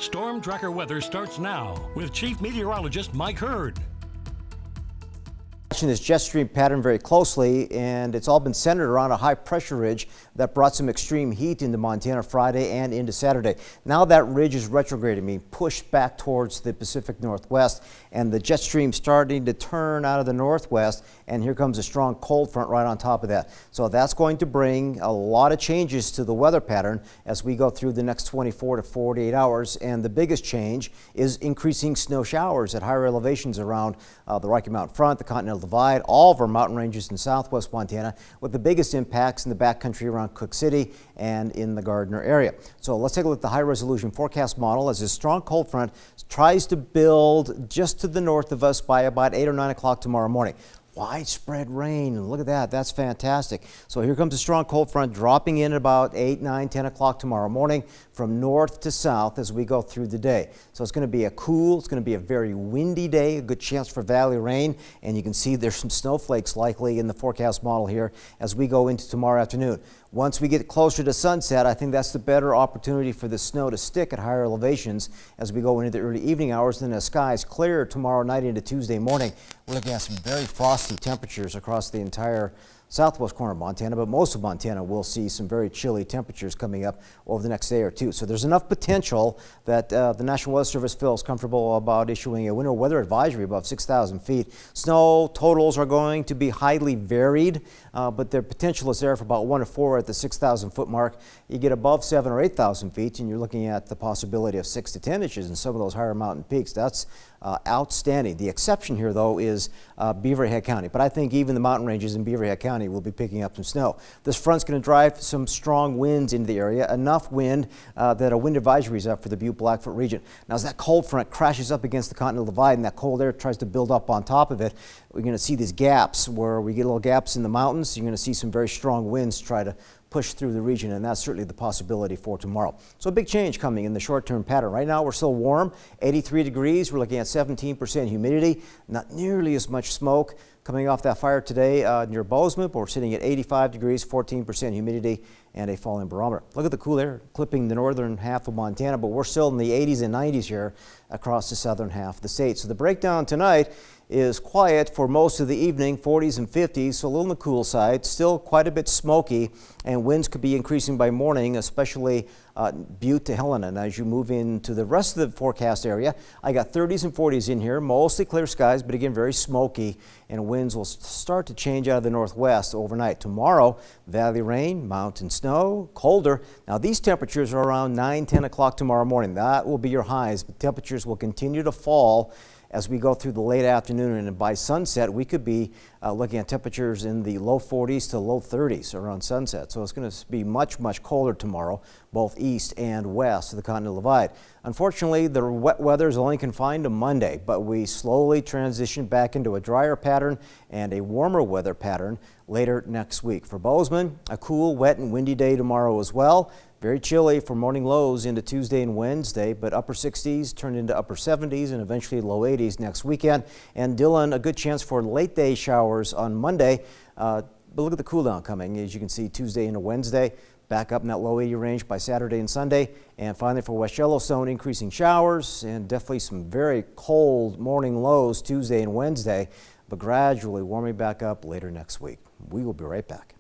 STORMTracker weather starts now with Chief Meteorologist Mike Hurd. Watching this jet stream pattern very closely, and it's all been centered around a high pressure ridge that brought some extreme heat into Montana Friday and into Saturday. Now that ridge is retrograding, being pushed back towards the Pacific Northwest, and the jet stream starting to turn out of the northwest, and here comes a strong cold front right on top of that. So that's going to bring a lot of changes to the weather pattern as we go through the next 24 to 48 hours, and the biggest change is increasing snow showers at higher elevations around the Rocky Mountain Front, the Continental Divide, all of our mountain ranges in southwest Montana, with the biggest impacts in the backcountry around Cook City and in the Gardner area. So let's take a look at the high resolution forecast model as this strong cold front tries to build just to the north of us by about 8 or 9 o'clock tomorrow morning. Widespread rain, and look at that, that's fantastic. So here comes a strong cold front dropping in at about 8, 9, 10 o'clock tomorrow morning from north to south as we go through the day. So it's going to be it's going to be a very windy day, a good chance for valley rain, and you can see there's some snowflakes likely in the forecast model here as we go into tomorrow afternoon. Once we get closer to sunset, I think that's the better opportunity for the snow to stick at higher elevations as we go into the early evening hours. Then the skies clear tomorrow night into Tuesday morning. We're looking at some very frosty temperatures across the entire southwest corner of Montana, but most of Montana will see some very chilly temperatures coming up over the next day or two. So there's enough potential that the National Weather Service feels comfortable about issuing a winter weather advisory above 6,000 feet. Snow totals are going to be highly varied, but their potential is there for about 1 to 4 at the 6,000 foot mark. You get above 7 or 8,000 feet, and you're looking at the possibility of 6 to 10 inches in some of those higher mountain peaks. That's outstanding. The exception here, though, is Beaverhead County, but I think even the mountain ranges in Beaverhead County will be picking up some snow. This front's going to drive some strong winds into the area, enough wind that a wind advisory is up for the Butte-Blackfoot region. Now, as that cold front crashes up against the Continental Divide and that cold air tries to build up on top of it, we're going to see these gaps where we get little gaps in the mountains. You're going to see some very strong winds try to push through the region, and that's certainly the possibility for tomorrow. So a big change coming in the short-term pattern. Right now we're still warm, 83 degrees. We're looking at 17% humidity, not nearly as much smoke coming off that fire today near Bozeman, but we're sitting at 85 degrees, 14% humidity, and a falling barometer. Look at the cool air clipping the northern half of Montana, but we're still in the 80s and 90s here across the southern half of the state. So the breakdown tonight is quiet for most of the evening, 40s and 50s, so a little on the cool side, still quite a bit smoky, and winds could be increasing by morning, especially Butte to Helena. And as you move into the rest of the forecast area, I got 30s and 40s in here, mostly clear skies, but again very smoky, and winds will start to change out of the northwest overnight. Tomorrow, valley rain, mountain snow, colder. Now these temperatures are around 9, 10 o'clock tomorrow morning. That will be your highs, but temperatures will continue to fall as we go through the late afternoon, and by sunset we could be looking at temperatures in the low 40s to low 30s around sunset. So it's going to be much colder tomorrow, both east and west of the Continental Divide. Unfortunately, the wet weather is only confined to Monday, but we slowly transition back into a drier pattern and a warmer weather pattern later next week. For Bozeman, a cool, wet and windy day tomorrow as well. Very chilly for morning lows into Tuesday and Wednesday, but upper 60s turn into upper 70s and eventually low 80s next weekend. And Dillon, a good chance for late day showers on Monday. But look at the cool down coming, as you can see, Tuesday into Wednesday. Back up in that low 80 range by Saturday and Sunday. And finally for West Yellowstone, increasing showers and definitely some very cold morning lows Tuesday and Wednesday, but gradually warming back up later next week. We will be right back.